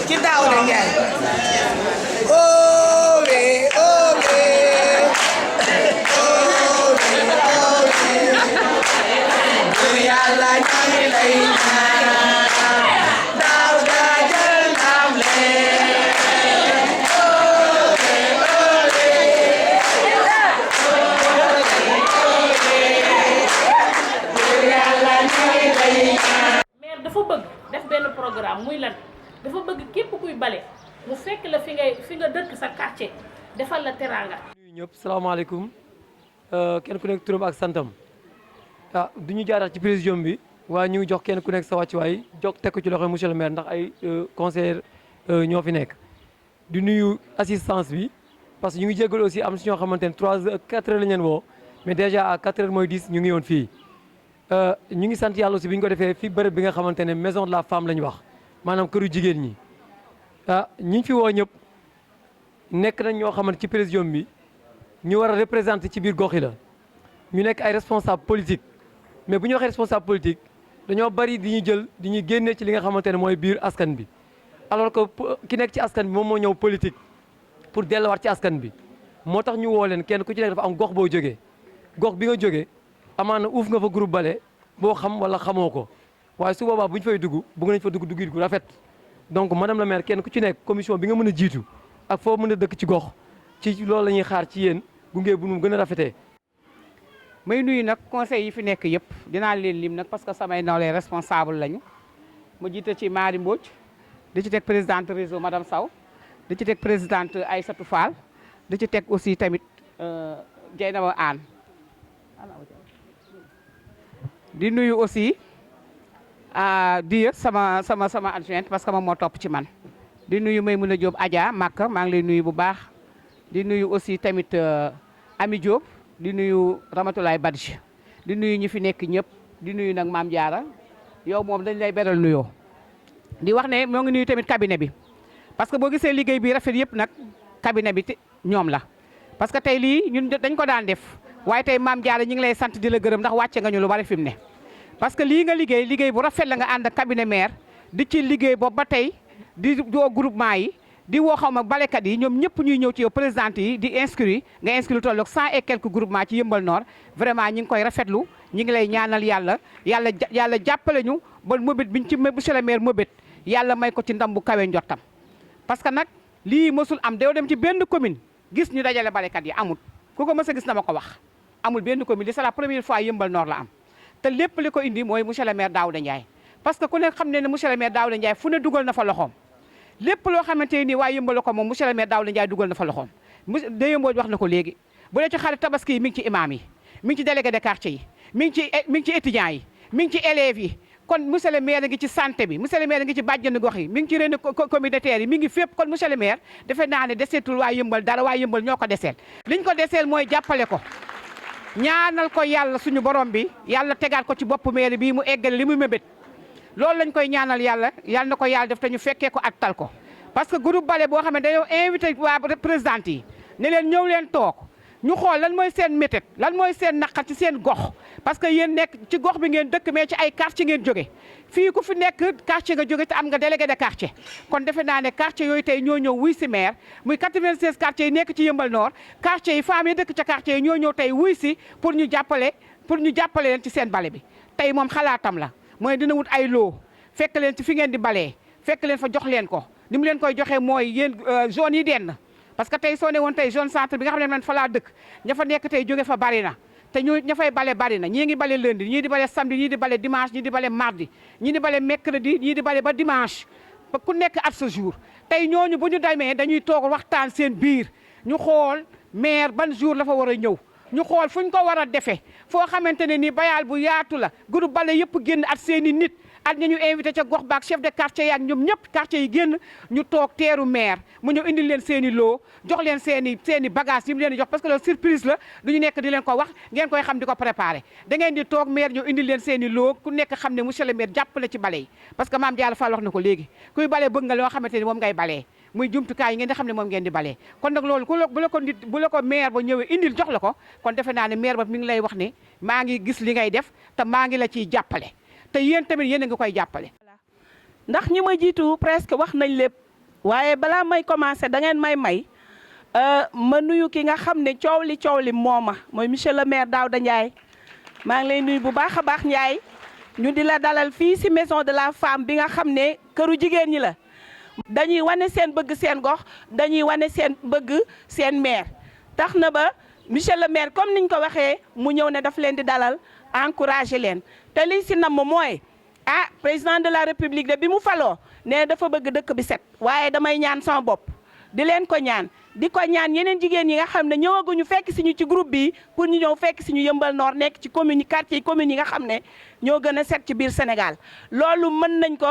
ci daaw da Njaay programme muy lan dafa bëgg képp kuy bale mu fekk la fi nga dëkk sa quartier defal la teranga. Nuyu ñëpp salaamaaleykum kenn ku nekk turam ak santam du ñu jaaraat ci présidium bi waaye ñu ngi jox kenn ku nekk sa wàccuwaay jox teg ko ci loxo monsieur le maire ndax ay conseillers ñoo fi nekk. di nuyu assistance bi parce que ñu ngi jégalu aussi am si ñoo xamante ne 3 heures 4 heures la ñu leen woo mais déjà à 4 heures mooy 10 ñu ngi woon fii. ñu ngi sant yàlla aussi bi ñu ko defee fii bërëb bi nga xamante ne maison de la femme la ñu wax maanaam këru jigéen ñi ñi fi woo ñëpp nekk nañ ñoo xamante ci présidium bi ñu war a représenter ci biir gox yi la ñu nekk ay responsable politique mais bu ñu waxee responsable politique dañoo bari di ñu jël di ñu génne ci li nga xamante ne mooy biir askan bi alors que ki nekk ci askan bi moom moo ñëw politique pour delluwaat ci askan bi moo tax ñu woo leen kenn ku ci nekk dafa am gox boo jógee gox bi nga jógee amaana uuf nga fa groupe bale boo xam wala xamoo ko waaye su boobaa bu ñu fay dugg bëgg nañ fa dugg duggit gu rafet donc madame la maire kenn ku ci nekk commission bi nga mën a jiitu ak foo mën a dëkk ci gox ci loolu la ñuy xaar ci yéen gunge bu nu gën a rafetee. may nuyu nag conseil yi fi nekk yëpp dinaa leen lim nag parce que samay nawle responsable lañu ma jiite ci Mari Mbodj di ci teg présidente réseau madame Sow di ci teg présidente Aïssatou Fall di ci teg aussi tamit Dieynaba Anne di nuyu aussi di sama adjointe parce que moom moo topp ci man di nuyu Maymouna Diop Adja Makka maa ngi lay nuyu bu baax di nuyu aussi tamit Ami Diop di nuyu Ramatoulaye Badji di nuyu ñi fi nekk ñëpp di nuyu nag Mame Diarra yow moom dañ lay beral nuyoo di wax ne moo ngi nuyu tamit cabinet bi parce que boo gisee liggéey bi rafet yëpp nag cabinet bi ñoom la parce que tey lii ñun dañ ko daan def waaye tey Mame Diarra ñu ngi lay sant di la gërëm ndax wàcce nga ñu lu bari fi mu ne parce que lii nga liggéey bu rafet la nga ànd ak cabinet maire di ci liggéey boobu ba tey di woo groupement yi di woo xaw ma balekat yi ñoom ñëpp ñuy ñëw ci yow présidente yi di inscrit nga inscrit tolloog 100 et quelques groupements ci Yeumbeul Nord vraiment ñi ngi koy rafetlu ñi ngi lay ñaanal yàlla jàppale ñu ba mëbét biñ ci monsieur le maire mëbét yàlla may ko ci ndam bu kawe njottam parce que nag lii mësul am doo dem ci benn commune gis ñu dajale balekat yi amul ku ko mës a gis na ma ko wax amul benn commune li c'est la première fois Yeumbeul Nord la am te lépp li ko indi mooy monsieur le maire Daouda Ndiaye parce que ku ne xam ne ne monsieur le maire Daouda Ndiaye fu ne dugal na fa loxoom lépp loo xamante ni waa Yeumbeul ko moom monsieur le maire Daouda Ndiaye dugal na fa loxoom Déye Mbodj wax na ko léegi bu dee ci xarit tabaski yi mi ngi ci imam yi mi ngi ci délégué de quartier yi mi ngi ci étudiants yi mi ngi ci élèves yi kon monsieur le maire ngi ci santé bi monsieur le maire ngi ci bàjjenu gox yi mi ngi ci réunion communautaire yi mi ngi fépp kon monsieur le maire defe naa ne deseetul waa Yeumbeul dara waa Yeumbeul ñoo ko deseel liñ ko deseel mooy jàppale ko ñaanal ko yàlla suñu borom bi yàlla tegaat ko ci bopp maire bii mu eggale li mu mébét loolu lañ koy ñaanal yàlla na ko yàlla def te ñu fekkee ko ak tal ko parce que groupe bale boo xam ne dañoo invité waa présidente yi ne leen ñëw leen toog ñu xool lan mooy seen méthode lan mooy seen naqar ci seen gox parce que yéen nekk ci gox bi ngeen dëkk mais ci ay quartier ngeen jóge fii ku fi nekk quartier nga jóge te am nga délégué de quartier kon defe naa ne quartier yooyu tey ñoo ñëw wuy si maire muy 96 quartiers yi nekk ci Yeumbeul Nord quartier yi femmes yi dëkk ca quartier yi ñoo ñëw tey wuy si pour ñu jàppale leen ci seen bale bi tey moom xalaatam la mooy dina wut ay loo fekk leen ci fi ngeen di balee fekk leen fa jox leen ko ni mu leen koy joxee mooy yéen zone yi denn parce que tey soo ne woon tey zone centre bi nga xam ne man fa laa dëkk ña fa nekk tey jóge fa bari na te ñu ña fay bale bari na ñii ngi bale lundi ñii di bale samedi ñii di bale dimanche ñii di bale mardi ñii di bale mercredi ñii di bale ba dimanche ba ku nekk at sa jour tey ñooñu bu ñu demee dañuy toog waxtaan seen biir ñu xool maire ban jour la fa war a ñëw ñu xool fu ñu ko war a defee foo xamante ne nii bayaal bu yaatu la groupe bale yëpp génn at seen i nit at ñu invité ca gox baak chef de quartier yaak ñoom ñëpp quartier yi génn ñu toog teeru maire mu ñëw indil leen seen i loo jox leen seen i bagage yi mu leen di jox parce que loolu surprise la du ñu nekk di leen ko wax ngeen koy xam di ko préparé da ngeen di toog maire ñëw indil leen seen i loo ku nekk xam ne monsieur le maire jàppale ci bale yi parce que Mame Diarra Fall wax na ko léegi kuy balee bëgg nga loo xamante ni moom ngay balee muy jumtukaay yi ngeen di xam ne moom ngeen di balee kon nag loolu bu la ko maire ba ñëwee indil jox la ko kon defe naa ne maire ba mi ngi lay wax ne maa ngi gis li ngay def te maa ngi la ciy jàppale te yéen tamit yéen a ngi koy jàppale. ndax ñi ma jiitu presque wax nañ lépp waaye balaa may commencer da ngeen may ma nuyu ki nga xam ne coow li mooma mooy monsieur le maire Daouda Ndiaye maa ngi lay nuyu bu baax a baax Ndiaye ñu di la dalal fii ci maison de la femme bi nga xam ne këru jigéen ñi la dañuy wane seen bëgg seen gox dañuy wane seen bëgg seen maire tax na ba monsieur le maire comme niñ ko waxee mu ñëw ne daf leen di dalal encourager leen te li ci namm mooy président de la république de bi mu faloo ne dafa bëgg dëkk bi set waaye damay ñaan sama bopp di leen ko ñaan di ko ñaan yeneen jigéen yi nga xam ne ñëwaguñu fekk si ñu ci groupe bi pour ñu ñëw fekk si ñu Yeumbeul Nord nekk ci commune quartier yi communes yi nga xam ne ñoo gën a set ci biir Sénégal loolu mën nañ ko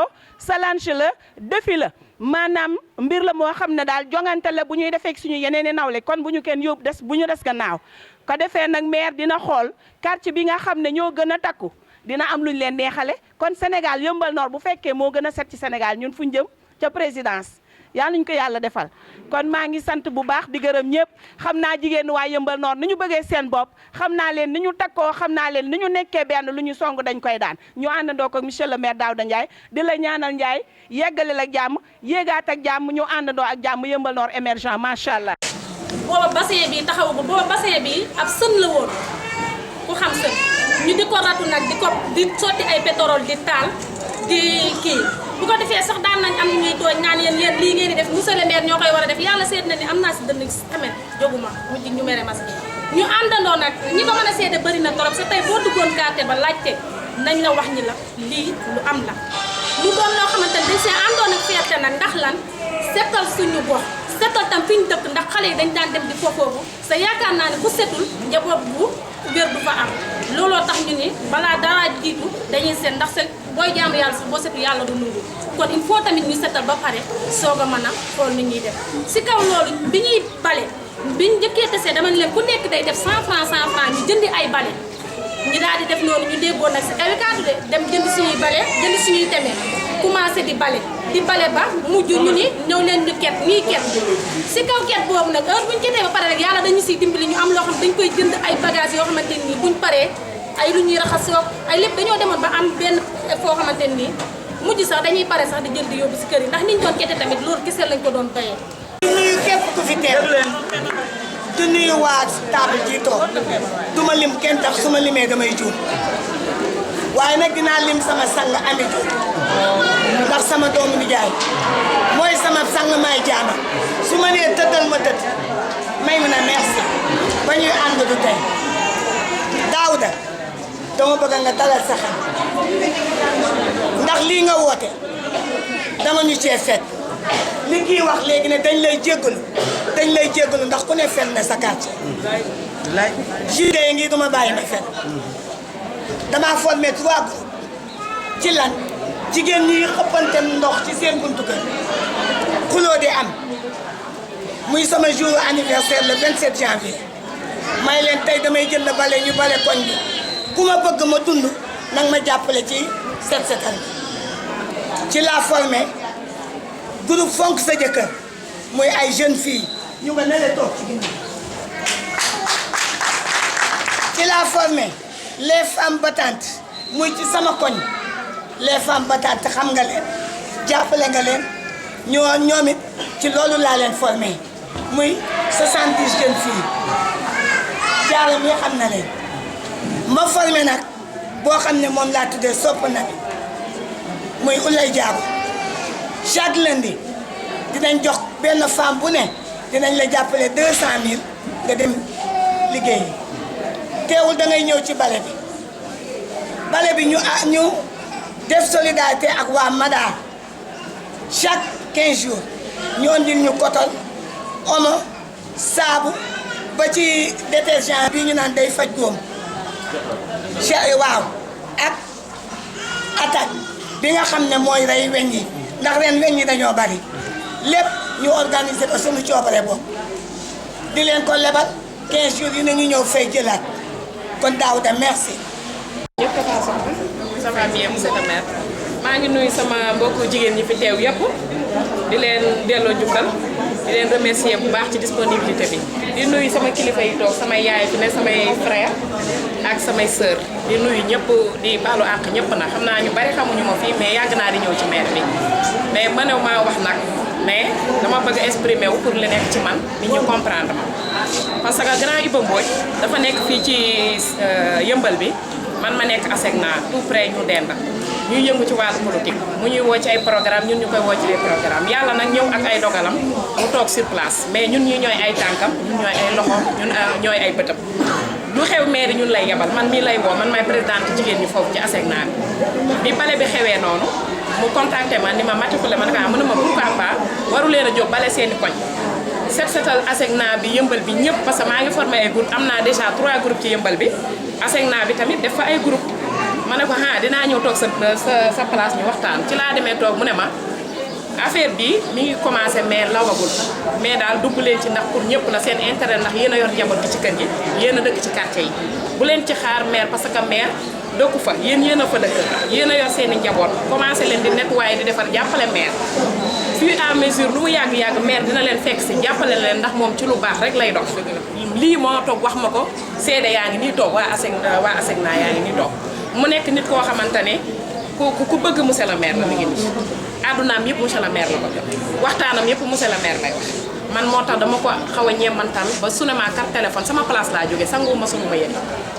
challenge la défi la maanaam mbir la moo xam ne daal jongante la bu ñuy defee suñu yeneen i nawle kon bu ñu kenn yóbbu bu ñu des gannaaw ko defee nag maire dina xool quartier bi nga xam ne ñoo gën a takku dina am luñ leen neexale kon Sénégal Yeumbeul Nord bu fekkee moo gën a set ci Sénégal ñun fu ñu jëm ca présidence yàlla nañu ko yàlla defal kon maa ngi sant bu baax di gërëm ñëpp xam naa jigéen waa Yeumbeul Nord ni ñu bëggee seen bopp xam naa leen ni ñu takkoo xam naa leen ni ñu nekkee benn lu ñu song dañ koy daan ñu àndandoo ko monsieur le maire Daouda Ndiaye di la ñaanal Ndiaye yeggale la jàmm yéegaat ak jàmm ñu àndandoo ak jàmm Yeumbeul Nord émergent macha allah. booba bassin bi taxawu ko booba bassin bi ab sën la woon ku xam sën ñu di ko ratu nag di sotti ay pétrole di taal di kii bu ko defee sax daan nañ am ñuy tooñ naan yéen lii ngeen di def monsieur le maire ñoo koy war a def yàlla seet na ni am naa si dënn tamit jóguma mujj ñu mere mas ñu àndandoo nag ñi ko mën a seede bëri na trop sa tey boo duggoon quartier ba laajte nañ la wax ñi la lii lu am la lu doon loo xamante ne dañ see àndoon ak fierté nag ndax lan setal suñu gox setal tam fi ñu dëkk ndax xale yi dañ daan dem di foofu sa yaakaar naa ne bu setul njaboot bu wér du fa am looloo tax ñu ni balaa dara jiitu dañuy seet ndax sa booy jaamu yàlla sax boo setu yàlla du nungu kon il faut tamit ñu setal ba pare soog a mën a xool ni ñuy def si kaw loolu bi ñuy bale biñ njëkkee tesee dama ne leen ku nekk day def 100 francs ñu jëndi ay bale ñu daal di def noonu ñu déggoon nag si kaw kaddu de dem jënd suñuy bale jënd suñuy teme commencé di bale ba mujj ñu ni ñëw leen ñu ket ñuy ket si kaw ket boobu nag heure buñ ketee ba pare rek yàlla dañu siy dimbali ñu am loo xam dañ koy jënd ay bagages yoo xamante nii buñ paree ay lu ñuy raxasoo ay lépp dañoo demoon ba am benn foo xamante nii mujj sax dañuy pare sax di jël di yóbbu si kër yi ndax niñ doon kete tamit loolu kese lañ ko doon bayee. di nuyu képp ku fi teew di nuyu waa table ji toog du ma lim kenn tax su ma limee damay juum waaye nag dinaa lim sama sang Ami Diop ndax sama doomu nijaay mooy sama sang may jaama su ma nee tëddal ma tëdd may mun a merci ba ñuy ànd du tey Daouda dama bëgg nga dalal sa xel ndax lii nga woote dama ñu cee fekk li kii wax léegi ne dañ lay jéggalu ndax ku ne fen na sa quartier jude yi ngi duma bàyyi ma fen dama formé 3 groupes ci lan jigéen ñi xëppante ndox ci seen buntu kër xuloo di am muy sama jour anniversaire le 27 janvier may leen tey damay jël la bale ñu bale koñ bi ku ma bëgg ma dund nag ma jàppale ci set setal ci la formé groupe fonk sa jëkkër muy ay jeunes filles ñu nga nele toog ci ginnaaw ci la formé les femmes battantes muy ci sama koñ les femmes battantes xam nga leen jàppale nga leen ñoom it ci loolu laa leen formé muy 70 jeunes filles jaare mi xam na leen ma formé nag boo xam ne moom laa tuddee sopp na bi muy Ulay Jaabo chaque lundi dinañ jox benn femme bu ne dinañ la jàppale 200 000 nga dem liggéeyi teewul da ngay ñëw ci bale bi ñu def solidarité ak waa Mada chaque 15 jours ñu andil ñu kotol omo saabu ba ci détergent bi ñu naan day faj góom waaw ak attaque bi nga xam ne mooy rey weñ yi ndax ren weñ yi dañoo bari lépp ñu organiser ko suñu coobare bopp di leen ko lebal 15 jours yi nañu ñëw fay jëlaat kon Daouda merci. Ça va bien monsieur le maire maa ngi nuyu sama mbokku jigéen ñi fi teew yëpp di leen delloo njukkal di leen remercier bu baax ci disponibilité bi di nuyu sama kilifa yi toog samay yaay fi ne samay frère ak samay sœur di nuyu ñëpp di baalu àq ñëpp nag xam naa ñu bari xamuñu ma fii mais yàgg naa di ñëw ci maire bi mais mënew maa wax nag mais dama bëgg a exprimer wu pour li nekk ci man nit ñu comprendre ma parce que grand Iba Mbodj dafa nekk fii ci yëmbal bi man ma nekk ASECNA tout près ñu dend ñuy yëngu ci wàllu politique mu ñuy woo ci ay programme ñun ñu koy woo ci ay programme yàlla nag ñëw ak ay dogalam mu toog sur place mais ñun ñi ñooy ay tànkam ñun ñooy ay loxoom ñun ñooy ay bëtam lu xew maire ñun lay yebal man mii lay woo man may présidente jigéen ñi foofu ci ASECNA bi bale bi xewee noonu mu contacté ma ni ma matriculé ma ne ko mënu ma pourquoi pas waru leen a jóg bale seeni koñ setal ASECNA bi yëmbal bi ñëpp parce que maa ngi formé ay groupe am naa déjà 3 groupes ci yëmbal bi ASECNA bi tamit def fa ay groupe ma ne ko dinaa ñëw toog sa place ñu waxtaan ci laa demee toog mu ne ma affaire bi mi ngi commencé mais lawagul mais daal dugg leen ci ndax pour ñëpp la seen intérêt ndax yéen a yor njaboot gi ci kër gi yéen a dëkk ci quartier yi bu leen ci xaar maire parce que maire dëkku fa yéen a fa dëkk yéen a yor seen i njaboot commencé leen di nettoyer di defar jàppale maire fur et à mesure lu mu yàgg-yàgg maire dina leen fekk si jàppale leen ndax moom ci lu baax rek lay dox lii moo toog wax ma ko seede yaa ngi nii toog waa ASECNA yaa ngi nii toog mu nekk nit koo xamante ne ku bëgg monsieur le maire la mi ngi nii addunaam yëpp monsieur le maire la ko jox waxtaanam yëpp monsieur le maire lay wax man moo tax dama ko xaw a ñeemantal ba su ne ma carte téléphone sama place laa jógee sangu ma suñu ma yëg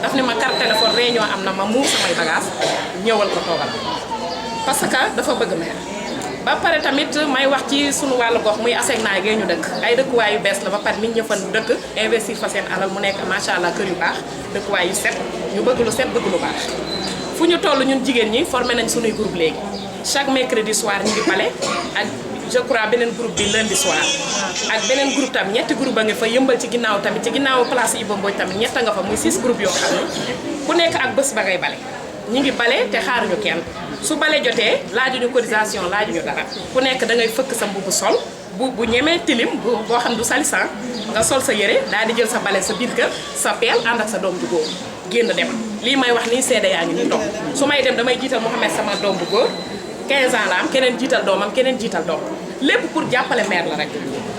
daf ni ma carte téléphone réunion am na ma muur samay bagage ñëwal ko toogal parce que dafa bëgg maire ba pare tamit may wax ci sunu wàllu gox muy ASECNA gee ñu dëkk ay dëkkuwaay yu bees la ba pare nit ñi fa dëkk investir fa seen alal mu nekk macha allah kër yu baax dëkkuwaay yu set ñu bëgg lu set bëgg lu baax fu ñu toll ñun jigéen ñi formé nañ sunuy groupe léegi chaque mercredi soir ñu ngi bale ak je crois beneen groupe bi lundi soir ak beneen groupe tamit ñetti groupe a nga fa yëmbal ci ginnaaw tamit ci ginnaaw place Iba Mbodj tamit ñett nga fa muy 6 groupes yoo xam ne ku nekk ak bés ba ngay bale ñu ngi bale te xaaruñu kenn su bale jotee laajuñu cotisation laajuñu dara ku nekk da ngay fëkk sa mbubu sol bu ñemee tilim boo xam du salisan nga sol sa yére daal di jël sa bale sa biir kër sa peel ànd ak sa doom ju góor génn dem lii may wax nii seede yaa ngi nii toog su may dem damay jiital Mouhamed sama doom bu góor 15 ans la am keneen jiital doomam keneen jiital doom lépp pour jàppale maire la rek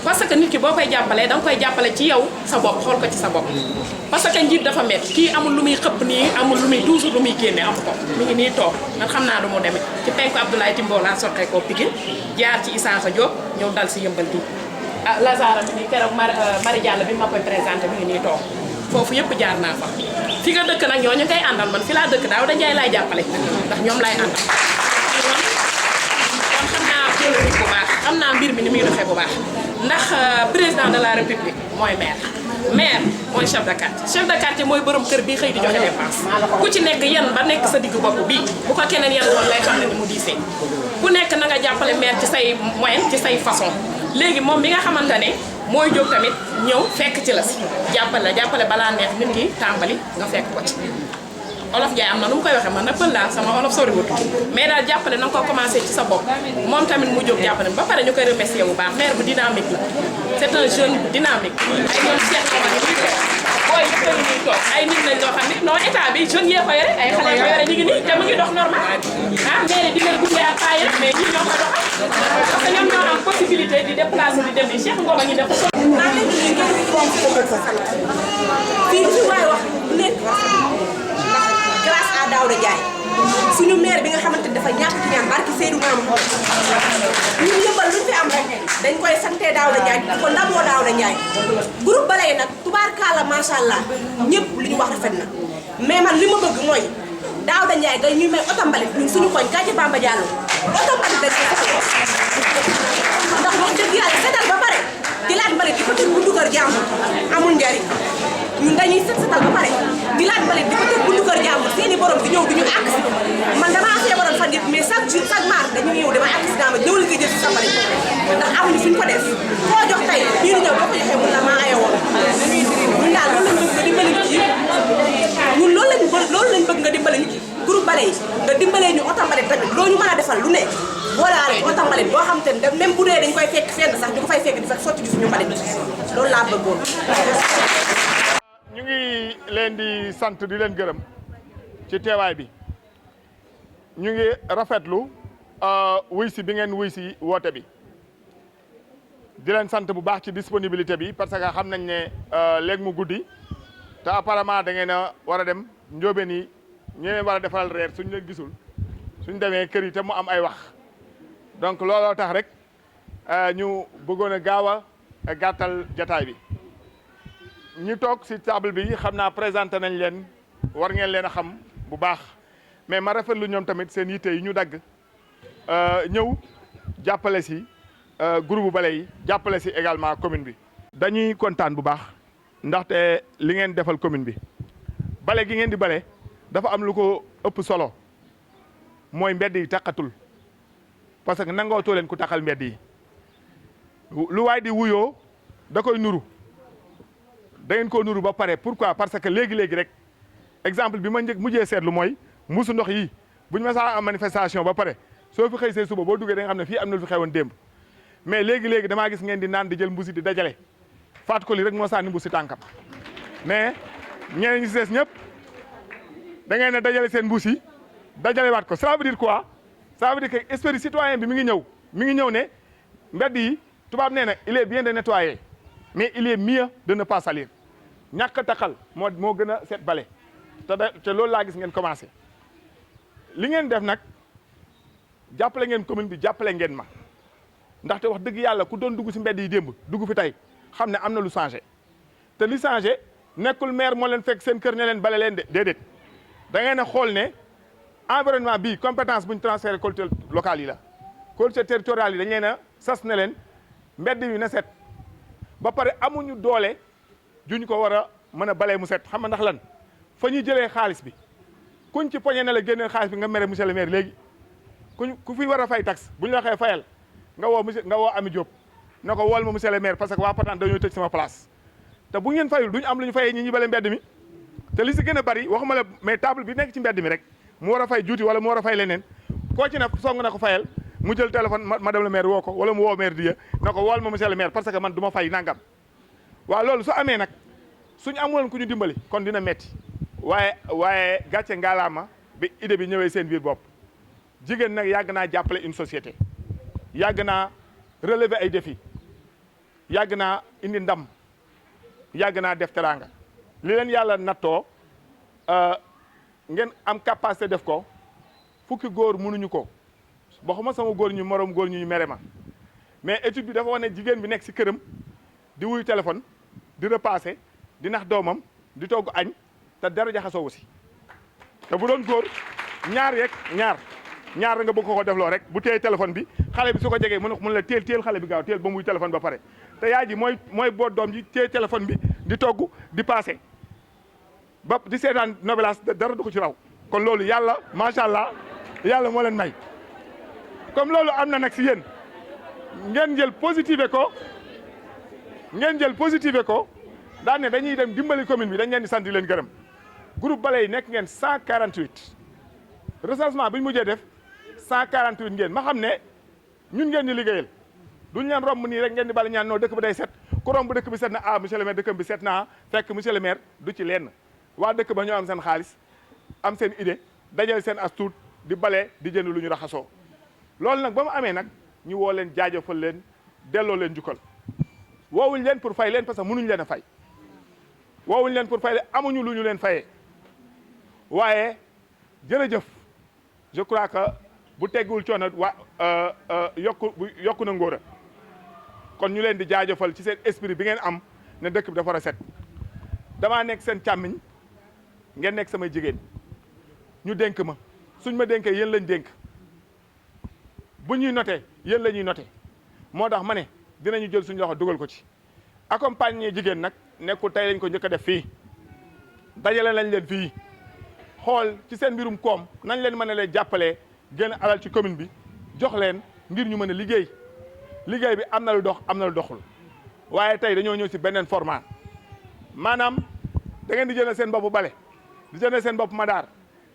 parce que nit ki boo koy jàppalee da nga koy jàppale ci yow sa bopp xool ko ci sa bopp parce que njiit dafa métti kii amul lu muy xëpp nii amul lu muy toujours lu muy génne amu ko mi ngi nii toog man xam naa du mu demee ci penku Abdoulaye Timbo laa sottee ko Pikine jaar ci Issakha Diop ñëw dal si yëmbal bi ah Lazara mi nii keroog Marie Diallo bi ma koy présenté mi ngi nii toog foofu yëpp jaar naa fa fi nga dëkk nag ñooñu ngay àndal man fi laa dëkk daaw da Njaay laay jàppale ndax ñoom laay àndal bu baax xam naa mbir mi ni muy doxee bu baax ndax président de la république mooy maire mooy chef de quartier mooy borom kër bi xëy di joxe dépense ku ci nekk yan ba nekk sa diggu bopp bii bu ko keneen yan woon lay xam ne ni mu diisee ku nekk na nga jàppale maire ci say moyen ci say façon léegi moom bi nga xamante ne mooy jóg tamit ñëw fekk ci la si jàppale balaa neex nit ki tàmbali nga fekk ko ci olof Njaay am na nu mu koy waxee man nag pël laa sama olof soriwut mais daal jàppale na nga ko commencé ci sa bopp moom tamit mu jóg jàppale ba pare ñu koy remercier bu baax maire bu dynamique la c'est un jeune dynamique ay ñoom seet na ñu ngi toog booy yëpp a ngi toog ay nit lañ loo xam ne non état bi jeune yee ko yore ay xale ko yore ñu ngi nii te mu ngi dox normal ah maire di leen gunge ak paye mais ñi ñoo koy doxal parce que ñoom ñoo am possibilité di déplacer di dem di Cheikh Ngom a ngi def fii ci waay wax nekk grâce à Daouda Ndiaye suñu maire bi nga xamante ni dafa ñàkk ci ñaan barki Seydou Mamadou ñun yëmbal luñ fi am rek dañ koy sante Daouda Ndiaye di ko ndamoo Daouda Ndiaye groupe bale yi nag tubaarkalla macha allah ñëpp li ñu wax rafet na mais man li ma bëgg mooy Daouda Ndiaye nga ñuy may oto mbalit ñun suñu koñ kàcce Bamba Diallo oto mbalit dañ ko soxla ndax wax dëgg yàlla setal ba pare di laaj mbalit di ko teg buntu kër jàmbur amul njariñ ñun dañuy setal ba pare di laaj mbalit di ko teg buntu kër jàmbur seeni borom di ñëw di ñu àgg si man damaa feebaroon fan yëpp mais chaque jour chaque mardi dañuy ñëw dama accident ma ñëw li koy jël si sa mbalit ndax amuñu suñ ko def koo jox tey bii ñëw boo ko joxee mun la maa aye woon ñun daal loolu lañ bëgg nga dimbali ñu ci ñun loolu lañ bëgg nga dimbali ñu ci groupe bale yi nga dimbalee ñu oto mbalit tamit loo ñu mën a defal lu ne boolaale oto mbalit boo xam te ne même bu dee dañ koy fekk fenn sax ñu ko fay fekk di fekk sotti ji suñu mbalit loolu laa bëggoon. ñu ngi leen di sant di leen gërëm ci teewaay bi ñu ngi rafetlu wuy si bi ngeen wuy si woote bi di leen sant bu baax ci disponibilité bi parce que xam nañ ne léegi mu guddi te apparemment da ngeen a war a dem njóobeen yi ñeneen war a defaral reer suñ leen gisul suñ demee kër yi te mu am ay wax donc looloo tax rek ñu bëggoon a gaaw a gàttal jataay bi ñi toog si table bi xam naa présenté nañ leen war ngeen leen a xam bu baax mais ma rafetlu ñoom tamit seen yitte yi ñu dagg ñëw jàppale si groupe bale yi jàppale si également commune bi. dañuy kontaan bu baax ndaxte li ngeen defal commune bi bale gi ngeen di bale dafa am lu ko ëpp solo mooy mbedd yi taqatul parce que nangootoo leen ku taxal mbedd yi lu waay di wuyoo da koy nuru da ngeen koo nuru ba pare pourquoi parce que léegi rek exemple bi ma mujjee seetlu mooy mbuusu ndox yi buñ ma saa am manifestation ba pare soo fi xëy see suba boo duggee da nga xam ne fii am na lu fi xewoon démb mais léegi damaa gis ngeen di naan di jël mbuusi di dajale faat ko li rek moo sànni mbuusi tànkam mais ñeneen ñi si des ñëpp da ngeen a dajale seen mbuus yi dajale waat ko ça veut dire quoi ça veut dire que esprit citoyen bi mi ngi ñëw ne mbedd yi tubaab nee na il est bien de nettoyer mais il est mieux de ne pas salir ñàkk a taxal moo gën a set bale te loolu laa gis ngeen commencé li ngeen def nag jàppale ngeen commune bi jàppale ngeen ma ndaxte wax dëgg yàlla ku doon dugg si mbedd yi démb dugg fi tey xam ne am na lu changé te li changé nekkul maire moo leen fekk seen kër ne leen bale leen de déedéet da ngeen a xool ne environnement bii compétence bu ñu transféré collectivités locales yi la collectivités territoriales yi dañ leen a sas ne leen mbedd yi na set ba pare amuñu doole juñ ko war a mën a balee mu set xam nga ndax lan fa ñuy jëlee xaalis bi kuñ ci poñe ne la génneel xaalis bi nga mere monsieur le maire léegi ku fi war a fay taxe bu ñu la waxee fayal nga woo Ami Diop na ko wool ma monsieur le maire parce que waa Patane dañoo tëj sama place te bu ngeen fayul duñu am lu ñu fayee ñi bale mbedd mi te li si gën a bari waxuma la mais table bi nekk ci mbedd mi rek mu war a fay juuti wala mu war a fay leneen koo ci ne song na ko fayal mu jël téléphone madame le maire woo ko wala mu woo maire Diya na ko wool ma monsieur le maire parce que man du ma fay nangam waaw loolu su amee nag suñu amuloon ku ñu dimbali kon dina metti waaye gàcce ngaalaama bi idée bi ñëwee seen biir bopp jigéen nag yàgg naa jàppale une société yàgg naa relever ay défis yàgg naa indi ndam yàgg naa def teraanga li leen yàlla nattoo ngeen am capacité def ko fukki góor mënuñu ko waxuma sama góor ñu morom góor ñu mere ma mais étude bi dafa wane jigéen bi nekk si këram di wuy téléphone di repassé di nax doomam di togg añ te dara jaxasoo si te bu doon góor ñaar nga bëgg ko def loo rek bu téye téléphone bi xale bi su ko jegee mën la téel xale bi gaaw téel ba muy téléphone ba pare te yaay ji mooy boot doom ji téye téléphone bi di togg di passé ba di seetaan novelas dara du ko ci raw kon loolu yàlla macha allah yàlla moo leen may comme loolu am na nag si yéen ngeen jël positivé ko daan ne dañuy dem dimbali commune bi dañ leen di sant di leen gërëm groupe bale yi nekk ngeen 148 recensement bi ñu mujjee def 148 ngeen ma xam ne ñun ngeen di liggéeyal duñ leen romb nii rek ngeen di bale ñaan noo dëkk bi day set ku romb dëkk bi set na ah monsieur le maire dëkkam bi set naa fekk monsieur le maire du ci lenn waa dëkk ba ñoo am seen xaalis am seen idée dajale seen as tuut di bale di jënd lu ñu raxasoo loolu nag ba mu amee nag ñu woo leen jaajëfal leen delloo leen jukkal woowuñ leen pour fay leen parce que mënuñ leen a fay woowuñ leen pour fay leen amuñu lu ñu leen fayee waaye jërëjëf je crois que bu tegguwul coono yokku na ngóora kon ñu leen di jaajëfal ci seen esprit bi ngeen am ne dëkk bi dafa war a set damaa nekk seen càmmiñ ngeen nekk samay jigéen ñu dénk ma suñ ma dénkee yéen lañ dénk bu ñuy noté yéen la ñuy noté moo tax ma ne dinañu jël suñu loxo dugal ko ci accompagner jigéen nag nekkul tey lañ ko njëkk a def fii dajale lañ leen fii xool ci seen mbirum koom nañ leen mën a leen jàppalee génn alal ci commune bi jox leen ngir ñu mën a liggéey bi am na lu dox am na lu doxul waaye tey dañoo ñëw si beneen format maanaam da ngeen di jënd seen bopp bale di jënd seen bopp madaar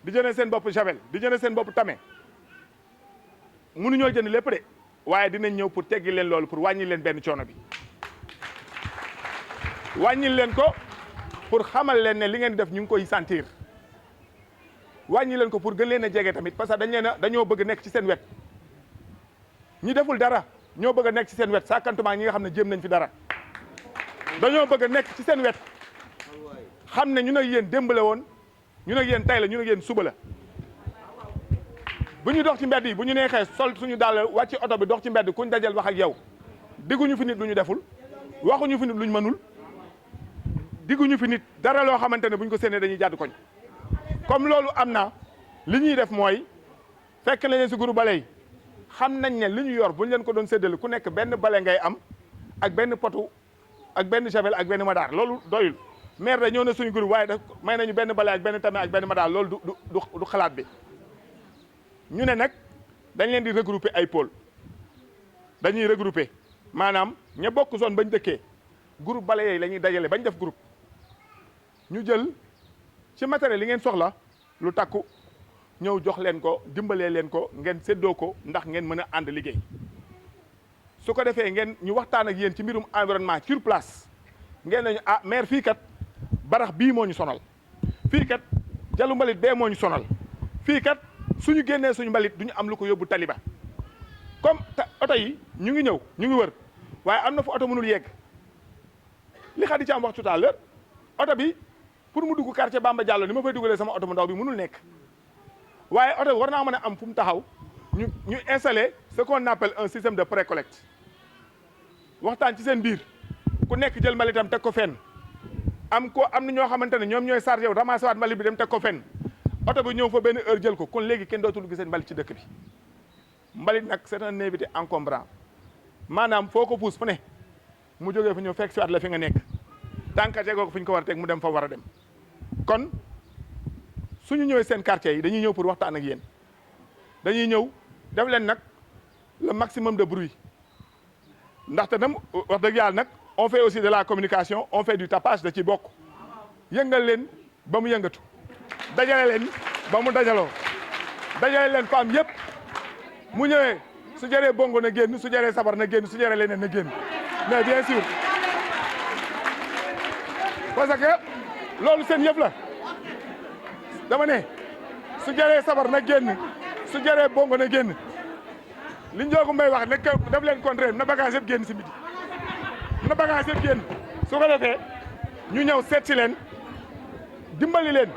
di jënd seen bopp javel di jënd seen bopp tame mënuñoo jënd lépp de waaye dinañ ñëw pour teggi leen loolu pour wàññi leen benn coono bi wàññil leen ko pour xamal leen ne li ngeen def ñu ngi koy sentir wàññi leen ko pour gën leen a jege tamit parce que dañoo bëgg nekk ci seen wet ñi deful dara ñoo bëgg a nekk ci seen wet sàkkantumaa ñi nga xam ne jéem nañ fi dara dañoo bëgg a nekk ci seen wet xam ne ñu nag yéen démb la woon ñu nag yéen tey la ñu nag yéen suba la bu ñu dox ci mbedd yi bu ñu neexee sol suñu daal wàcc oto bi dox ci mbedd kuñ dajal wax ak yow digguñu fi nit lu ñu deful waxuñu fi nit lu ñu mënul digguñu fi nit dara loo xamante ne bu ñu ko séenee dañuy jàdd koñ comme loolu am na li ñuy def mooy fekk nañ leen si groupe bale yi xam nañ ne li ñu yor bu ñu leen ko doon séddale ku nekk benn bale ngay am ak benn potu ak benn javel ak benn madaar loolu doyul maire da ñëw na suñu groupe waaye daf may nañu benn bale ak benn tame ak benn madaar loolu du xalaat bi ñu ne nag dañ leen di regrouper ay pôle dañuy regrouper maanaam ña bokk zone bañ dëkkee groupe bale yooyu la ñuy dajale bañ def groupe ñu jël ci matériel li ngeen soxla lu takku ñëw jox leen ko dimbalee leen ko ngeen séddoo ko ndax ngeen mën a ànd liggéey su ko defee ngeen ñu waxtaan ak yéen ci mbirum environnement sur place ngeen nañu ah maire fii kat barax bii moo ñu sonal fii kat jalu mbalit bee moo ñu sonal fii kat suñu génnee suñu mbalit duñu am lu ko yóbbu taliba comme oto yi ñu ngi ñëw ñu ngi wër waaye am na fu oto mënul yegg li Khady Thiam wax tout à l'heure oto bi pour mu dugg quartier Bamba Diallo ni ma fay dugalee sama oto mu ndaw bi mënul nekk waaye oto bi war naa mën a am fu mu taxaw ñu installer ce qu'on appelle un système de précollecte waxtaan ci seen biir ku nekk jël mbalitam teg ko fenn am na ñoo xamante ne ñoom ñooy chargé wu ramasser waat mbalit bi dem teg ko fenn oto bi ñëw fa benn heure jël ko kon léegi kenn dootul giseen mbalit ci dëkk bi mbalit nag c'est un invité encombrant maanaam foo ko puus fu ne mu jógee fa ñëw fekk si waat la fi nga nekk tànka tegoo ko fi ñu ko war a teg mu dem fa war a dem kon suñu ñëwee seen quartier yi dañuy ñëw pour waxtaan ak yéen dañuy ñëw def leen nag le maximum de bruit ndaxte nam wax dëgg yàlla nag on fait aussi de la communication on fait du tapage da ci bokk yëngal leen ba mu yëngatu dajale leen ba mu dajaloo dajale leen femme yëpp mu ñëwee su jëree bongo na génn su jëree sabar na génn su jëree leneen na génn mais bien sûr parce que loolu seen yëf la dama ne su jëree sabar na génn su jëree bongo na génn li Ndiogou Mbaye wax nekk def leen contraire na bagage yëpp génn si midi na bagage yëpp génn su ko defee ñu ñëw seet si leen dimbali leen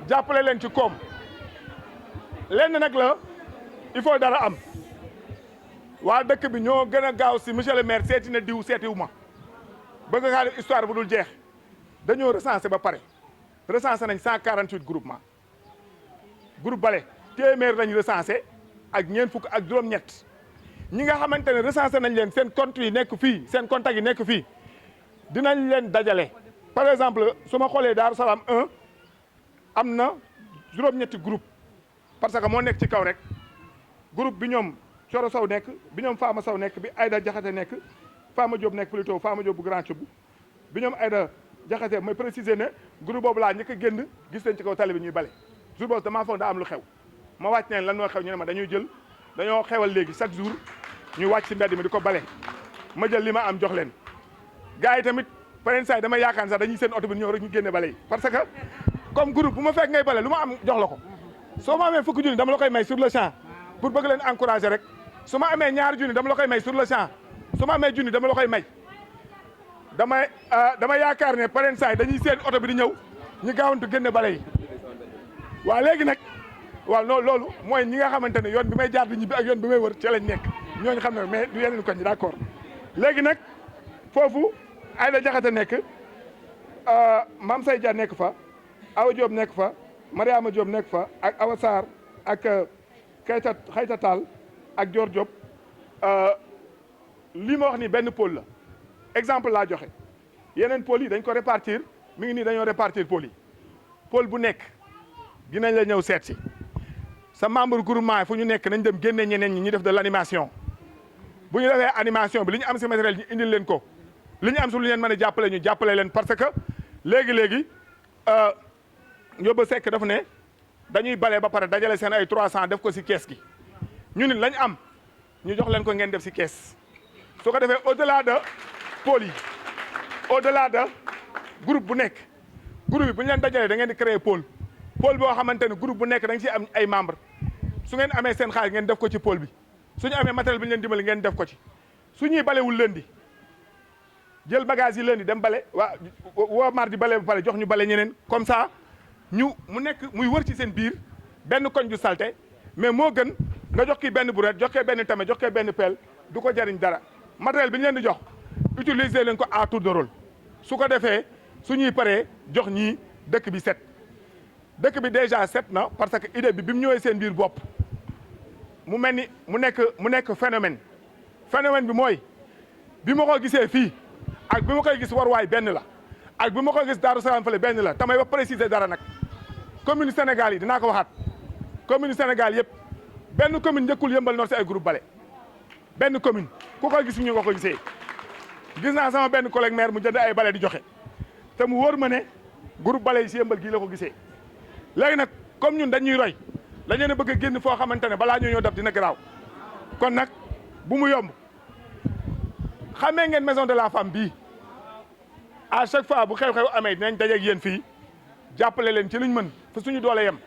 jàppale leen ci koom lenn nag la il faut dara am waa dëkk bi ñoo gën a gaaw si monsieur le maire seeti na diw seetiwu ma bëgg ngaa def histoire bu dul jeex dañoo recensé ba pare recensé nañ 148 groupement groupe bale téeméer lañ recensé ak ñeent fukk ak juróom-ñett ñi nga xamante ne recensé nañ leen seen compte yi nekk fii seen contact yi nekk fii dinañ leen dajale par exemple su ma xoolee Daaru Salaam 1 am na juróom-ñetti groupe parce que moo nekk ci kaw rek groupe bi ñoom Coro Sow nekk bi ñoom Fama Sow nekk bi Aïda Diakhaté nekk Fama Diop nekk plutôt Fama Diop bu Grand Thioub bi ñoom Aïda Diakhaté mooy préciser ne groupe boobu laa njëkk a génn gis leen ci kaw tali bi ñuy bale jour boobu damaa foog daa am lu xew ma wàcc neen lan moo xew ñu ne ma dañoo xewal léegi chaque jour ñu wàcc si mbedd mi di ko bale ma jël li ma am jox leen gars yi tamit pareen saa yi dama yaakaar sax dañuy seen oto bi ñëw rek ñu génne bale yi parce que comme groupe bu ma fekk ngay bale lu ma am jox la ko soo ma amee fukki junni dama la koy may sur le champ pour bëgg leen encourager rek su ma amee ñaari junni dama la koy may sur le champ su ma amee junni dama la koy may dama yaakaar ne pareen saa yi dañuy seen oto bi di ñëw ñu gaawantu génne bale yi waaw léegi nag waaw non loolu mooy ñi nga xamante ne yoon bi may jaar di ñibbi ak yoon bi may wër ci lañ nekk ñooñu xam ne mais du yeneen koñ d'accord léegi nag foofu Aïda Diakhaté nekk Mame Say Dia nekk fa Awa Diop nekk fa Mariama Diop nekk fa ak Awa Sarr ak Xayta Tall ak Dior Diop lii ma wax ni benn pôle la exemple laa joxe yeneen pôle yi dañ ko répartir mi ngi nii dañoo répartir pôle yi pôle bu nekk dinañ la ñëw seet si sa membre groupement yi fu ñu nekk nañ dem génne ñeneen ñi ñu def de l'animation bu ñu defee animation bi li ñu am si matériel ñu indil leen ko li ñu am su lu leen mën a jàppale ñu jàppale leen parce que léegi Njóoba Sekk dafa ne dañuy bale ba pare dajale seen ay 300 def ko si kees gi ñu nit lañ am ñu jox leen ko ngeen def si kees su ko defee au delà de pôle yi au delà de groupe bu nekk groupe bi bu ñu leen dajalee da ngeen di créer pôle boo xamante ne groupe bu nekk da nga ciy am ay membres su ngeen amee seen xaalis ngeen def ko ci pôle bi suñu amee matériel bi ñu leen dimbali ngeen def ko ci suñuy balewul lundi jël bagage yi lundi dem bale woo mardi bale ba pare jox ñu bale ñeneen comme ça ñu mu nekk muy wër ci seen biir benn koñ ju salte mais moo gën nga jox kii benn brouette jox kee benn tame jox kee benn pelle du ko jariñ dara matériel bi ñu leen di jox utiliser leen ko à tour de rôle su ko defee suñuy paree jox ñii dëkk bi set dëkk bi déjà set na parce que idée bi mu ñëwee seen biir bopp mu mel ni mu nekk phénomène bi mooy bi ma ko gisee fii ak bi ma koy gis Warwaay benn la ak bi ma koy gis Daaru Salaam fële benn la tamay ba préciser dara nag commune Sénégal yi dinaa ko waxaat commune Sénégal yëpp benn commune njëkkul Yeumbeul Nord si ay groupe bale benn commune ku koy gis ñu nga ko gisee gis naa sama benn collègue maire mu jënd ay bale di joxe te mu wóor ma ne groupe bale yi si Yeumbeul gii la ko gisee léegi nag comme ñun dañuy roy dañu leen a bëgg a génn foo xamante ne balaa ñoo def dina garaaw kon nag bu mu yomb xamee ngeen maison de la femme bii à chaque fois bu xew-xew amee dinañ dajeeg yéen fii jàppale leen ci luñ mën fa suñu doole yem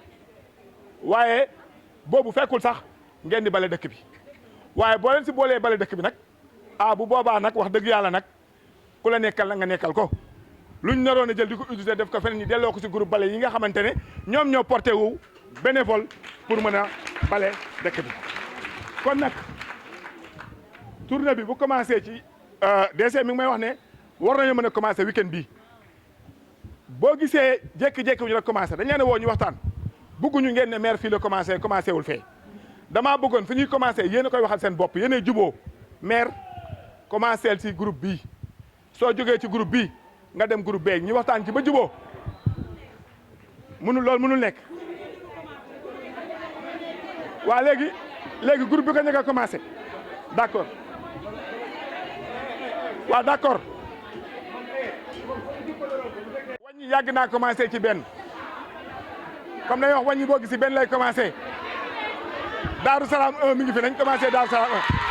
waaye boobu fekkul sax ngeen di bale dëkk bi waaye boo leen si boolee bale dëkk bi nag bu boobaa nag wax dëgg yàlla nag ku la nekkal la nga nekkal ko luñ naroon a jël di ko utiliser def ko feneen ñi delloo ko si groupe bale yi nga xamante ne ñoom ñoo porté wu bénévole pour mën a bale dëkk bi kon nag tournée bi bu commencé ci DC mi ngi may wax ne war nañoo mën a commencé week-end bii boo gisee jékki-jékki wu ñu la commencé dañ leen a woo ñu waxtaan bëgguñu ngeen ne maire fii la commencé wul fee damaa bëggoon fi ñuy commencé yéen a koy waxal seen bopp yéen a juboo maire commencé si groupe bii soo jógee ci groupe bii nga dem groupe bee ñu waxtaan ci ba juboo loolu mënul nekk waa léegi groupe bi ko njëkk a commencé d'accord waaw d'accord wàññi yàgg naa commencé ci benn comme dañuy wax wàññi boo gis si benn lay commencé Daaru Salaam 1 mi ngi fi nañ commencé Daaru Salaam 1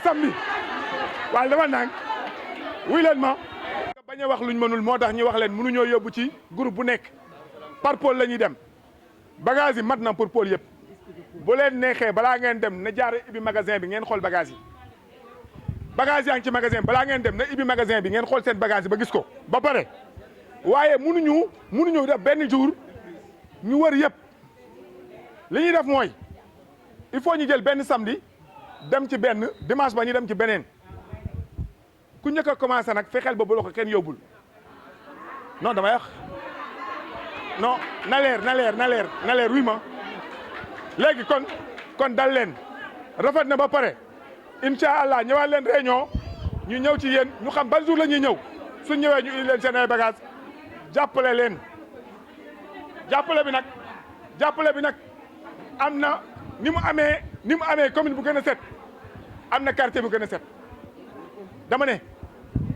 samedi waaye dama nang wuy leen ma bañ a wax luñ mënul moo tax ñu wax leen mënuñoo yóbbu ci groupe bu nekk par pôle la ñuy dem bagage yi mat na pour pôle yëpp bu leen neexee balaa ngeen dem na jaar ibi magasin bi ngeen xool bagage yi bagage yaa ngi ci magasin bi balaa ngeen dem na ibi magasin bi ngeen xool seen bagage yi ba gis ko ba pare waaye mënuñu def benn jour ñu wër yëpp li ñuy def mooy il faut ñu jël benn samedi dem ci benn dimanche ba ñu dem ci beneen ku njëkk a commencé nag fexeel ba bu la ko kenn yóbbul non damay wax non na leer wi ma léegi kon dal leen rafet na ba pare incha allah ñëwaat leen réunion ñu ñëw ci yéen ñu xam ban jour la ñuy ñëw suñ ñëwee ñu indi leen seen ay bagage jàppale leen jàppale bi nag am na ni mu amee commune bu gën a set am na quartier bu gën a set dama ne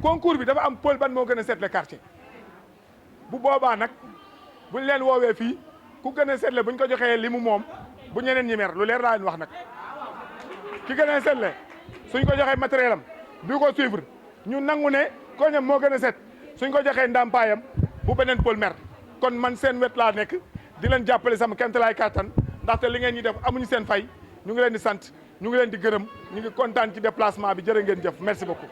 concours bi dafa am pôle ban moo gën a set le quartier bu boobaa nag buñ leen woowee fii ku gën a setle buñ ko joxee li mu moom bu ñeneen ñi mer lu leer laa leen wax nag ki gën a setle suñ ko joxee matériel am bi ko suivre ñu nangu ne koñam moo gën a set suñ ko joxee ndàmpaayam bu beneen pôle mer kon man seen wet laa nekk di leen jàppale sama kemtalaay kàttan ndaxte li ngeen ñi def amuñu seen fay ñu ngi leen di sant ñu ngi leen di gërëm ñu ngi kontaan ci déplacement bi jërë ngeen jëf merci beaucoup